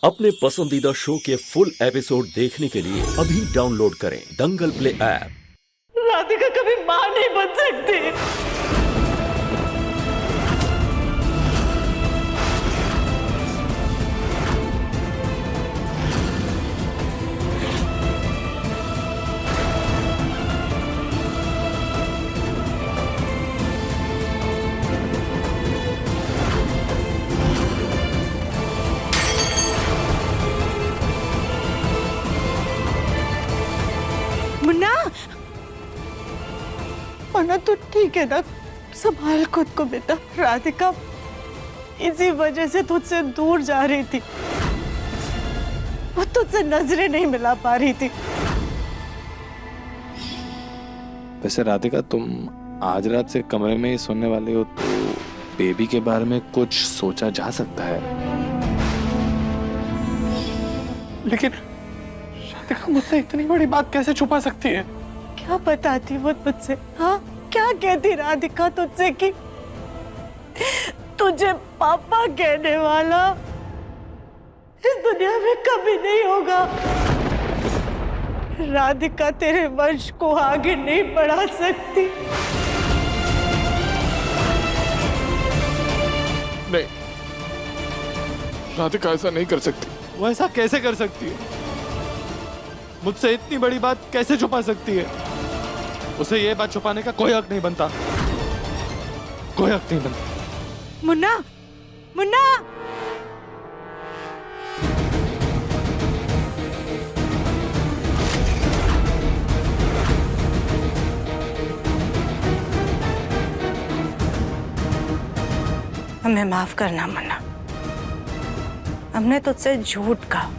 अपने पसंदीदा शो के फुल एपिसोड देखने के लिए अभी डाउनलोड करें दंगल प्ले ऐप। राधिका कभी मां नहीं बन सकती। मुन्ना, मुन्ना तू ठीक है ना? संभाल खुद को बेटा। राधिका इसी वजह से तुझसे दूर जा रही थी, वो तुझसे नजरें नहीं मिला पा रही थी। वैसे राधिका, तुम आज रात से कमरे में ही सोने वाली हो, तो बेबी के बारे में कुछ सोचा जा सकता है। लेकिन राधिका मुझसे इतनी बड़ी बात कैसे छुपा सकती है? क्या बताती वो तुझसे? हाँ, क्या कहती राधिका तुझसे कि तुझे पापा कहने वाला इस दुनिया में कभी नहीं होगा। राधिका तेरे वंश को आगे नहीं बढ़ा सकती। नहीं, राधिका ऐसा नहीं कर सकती। वो ऐसा कैसे कर सकती है? मुझसे इतनी बड़ी बात कैसे छुपा सकती है? उसे ये बात छुपाने का कोई हक नहीं बनता, कोई हक नहीं बनता। मुन्ना, मुन्ना, हमें माफ करना मुन्ना। हमने तुझसे झूठ कहा,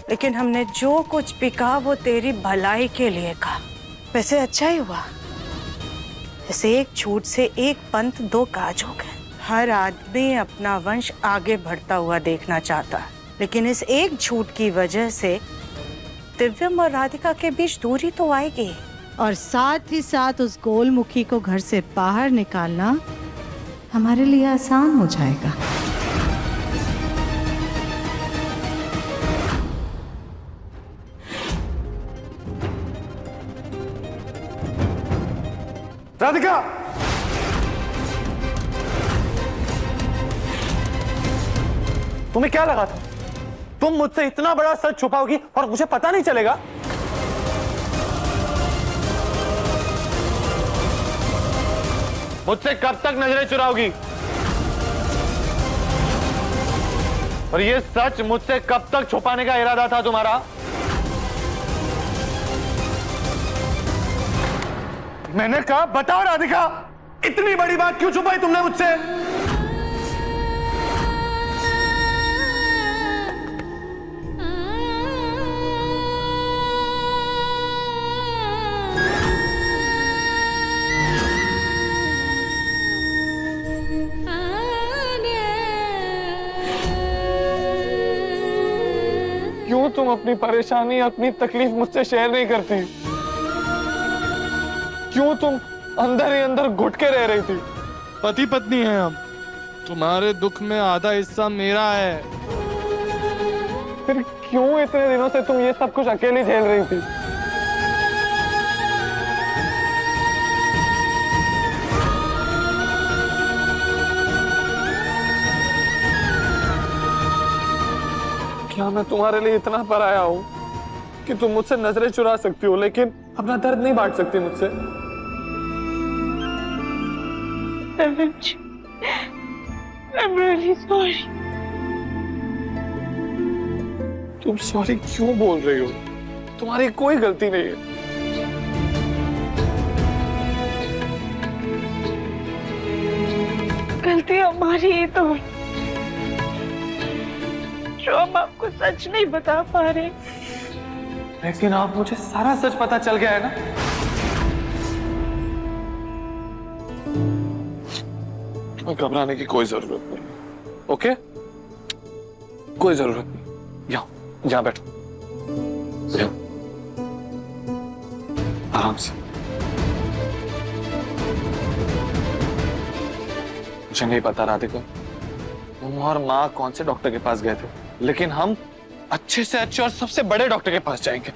लेकिन हमने जो कुछ भी कहा वो तेरी भलाई के लिए कहा। वैसे अच्छा ही हुआ, इस एक झूठ से एक पंथ दो काज हो गए। हर आदमी अपना वंश आगे बढ़ता हुआ देखना चाहता है, लेकिन इस एक झूठ की वजह से दिव्यम और राधिका के बीच दूरी तो आएगी, और साथ ही साथ उस गोलमुखी को घर से बाहर निकालना हमारे लिए आसान हो जाएगा। राधिका, तुम्हें क्या लगा था तुम मुझसे इतना बड़ा सच छुपाओगी और मुझे पता नहीं चलेगा? मुझसे कब तक नजरें चुराओगी? और ये सच मुझसे कब तक छुपाने का इरादा था तुम्हारा? मैंने कहा बताओ राधिका, इतनी बड़ी बात क्यों छुपाई तुमने मुझसे? क्यों तुम अपनी परेशानी, अपनी तकलीफ मुझसे शेयर नहीं करती? क्यों तुम अंदर ही अंदर घुट के रह रही थी? पति पत्नी हैं हम, तुम्हारे दुख में आधा हिस्सा मेरा है, फिर क्यों इतने दिनों से तुम ये सब कुछ अकेली झेल रही थी? क्या मैं तुम्हारे लिए इतना पराया हूं कि तुम मुझसे नजरें चुरा सकती हो, लेकिन अपना दर्द नहीं बांट सकती मुझसे? I'm really sorry. तुम सॉरी क्यों बोल रही हो? तुम्हारी कोई गलती नहीं है। गलती हमारी ही तो, जो हम आपको सच नहीं बता पा रहे। लेकिन आप मुझे सारा सच पता चल गया है ना? घबराने की कोई जरूरत नहीं, ओके? कोई जरूरत नहीं। यहाँ बैठो, आराम से। मुझे नहीं पता राधिका, तुम और माँ कौन से डॉक्टर के पास गए थे, लेकिन हम अच्छे से अच्छे और सबसे बड़े डॉक्टर के पास जाएंगे।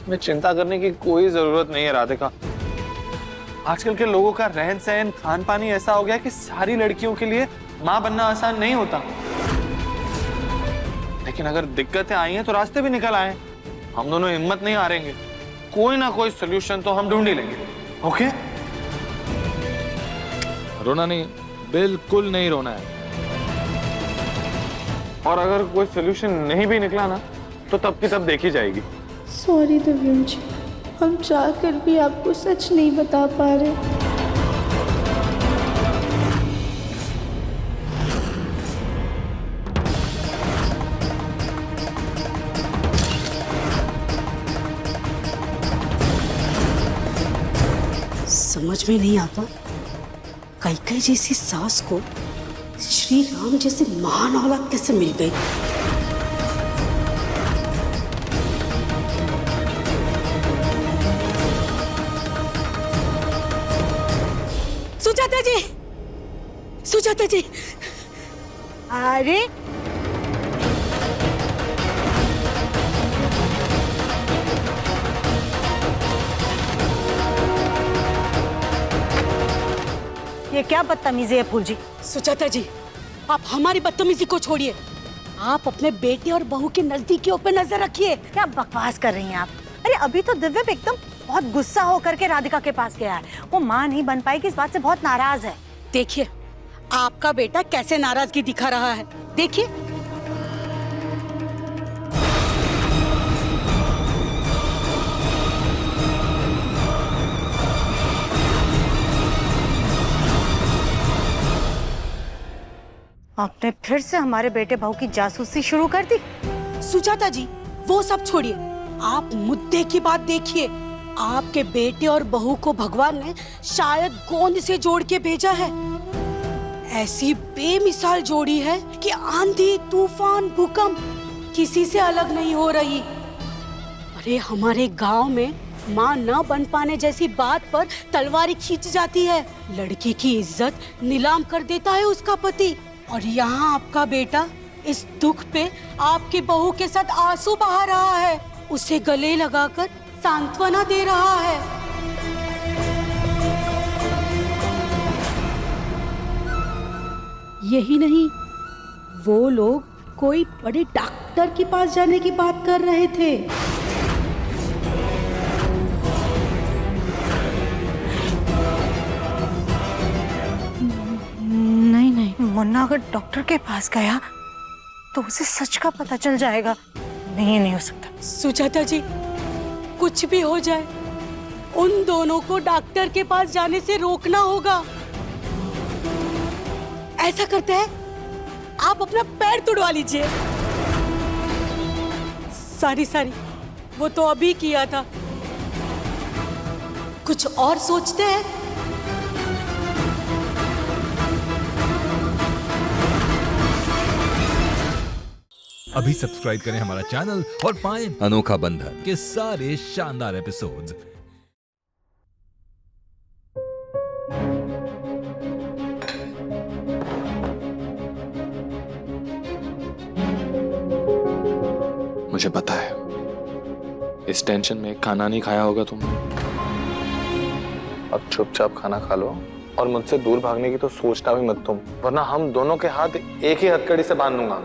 हमें चिंता करने की कोई जरूरत नहीं है राधिका। आजकल के लोगों का रहन सहन खान पान ही ऐसा हो गया कि सारी लड़कियों के लिए माँ बनना आसान नहीं होता। लेकिन अगर दिक्कतें आई हैं तो रास्ते भी निकल आए। हम दोनों हिम्मत नहीं हारेंगे, कोई ना कोई सोल्यूशन तो हम ढूंढ ही लेंगे। ओके? रोना नहीं, बिल्कुल नहीं रोना है। और अगर कोई सोल्यूशन नहीं भी निकला ना तो तब की तब देखी जाएगी। सॉरी दिव्यम जी, हम चाहकर भी आपको सच नहीं बता पा रहे। समझ में नहीं आता कैकेयी जैसी सास को श्री राम जैसे महान औलाद कैसे मिल गई। सुजाता जी, सुजाता जी, अरे ये क्या बदतमीजी है फूल जी? सुजाता जी, आप हमारी बदतमीजी को छोड़िए, आप अपने बेटे और बहू की नजदीकियों पे नजर रखिए। क्या बकवास कर रही हैं आप? अरे अभी तो दिव्यम एकदम बहुत गुस्सा होकर के राधिका के पास गया है। वो माँ नहीं बन पाएगी, इस बात से बहुत नाराज है। देखिए आपका बेटा कैसे नाराजगी दिखा रहा है, देखिए। आपने फिर से हमारे बेटे बहू की जासूसी शुरू कर दी। सुजाता जी, वो सब छोड़िए, आप मुद्दे की बात देखिए। आपके बेटे और बहू को भगवान ने शायद गोंद से जोड़ के भेजा है। ऐसी बेमिसाल जोड़ी है कि आंधी तूफान भूकंप किसी से अलग नहीं हो रही। अरे हमारे गांव में माँ न बन पाने जैसी बात पर तलवारी खींच जाती है, लड़की की इज्जत नीलाम कर देता है उसका पति। और यहाँ आपका बेटा इस दुख पे आपकी बहू के साथ आंसू बहा रहा है, उसे गले लगाकर सांत्वना दे रहा है। यही नहीं, वो लोग कोई बड़े डॉक्टर के पास जाने की बात कर रहे थे। मुन्ना अगर डॉक्टर के पास गया तो उसे सच का पता चल जाएगा। नहीं हो सकता। सुजाता जी, कुछ भी हो जाए, उन दोनों को डॉक्टर के पास जाने से रोकना होगा। ऐसा करते हैं, आप अपना पैर तुड़वा लीजिए। सारी वो तो अभी किया था, कुछ और सोचते हैं। अभी सब्सक्राइब करें हमारा चैनल और पाएं अनोखा बंधन के सारे शानदार एपिसोड्स। मुझे पता है इस टेंशन में खाना नहीं खाया होगा तुमने। अब चुपचाप खाना खा लो और मुझसे दूर भागने की तो सोचना भी मत तुम, वरना हम दोनों के हाथ एक ही हथकड़ी से बांध दूंगा।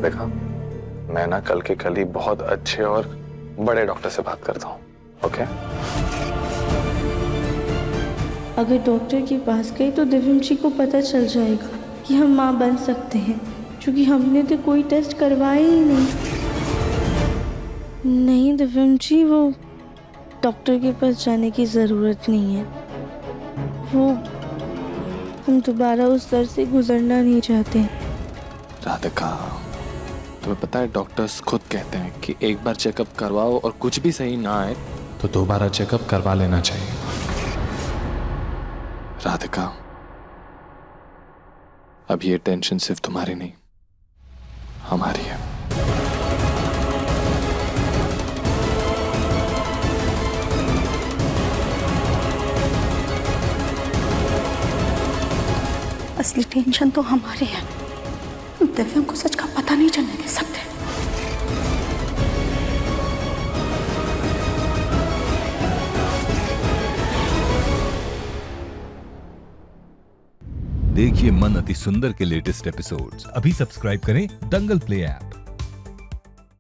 देखा, मैं ना कल के कल ही बहुत अच्छे और बड़े डॉक्टर से बात करता हूँ। ओके? अगर डॉक्टर के पास गए तो दिव्यंशी को पता चल जाएगा कि हम माँ बन सकते हैं, क्योंकि हमने तो कोई टेस्ट करवाए ही नहीं। नहीं दिव्यंशी, वो डॉक्टर के पास जाने की ज़रूरत नहीं है। वो हम दोबारा उस दर से गुजरना नहीं चाहते। राधिका, तुम्हें पता है डॉक्टर्स खुद कहते हैं कि एक बार चेकअप करवाओ और कुछ भी सही ना आए तो दोबारा चेकअप करवा लेना चाहिए। राधिका, अब ये टेंशन सिर्फ तुम्हारी नहीं, हमारी है। असली टेंशन तो हमारी है। हम दिव्यम को सच का पता नहीं चलने दे सकते। देखिए मन अति सुंदर के लेटेस्ट एपिसोड्स अभी सब्सक्राइब करें दंगल प्ले ऐप।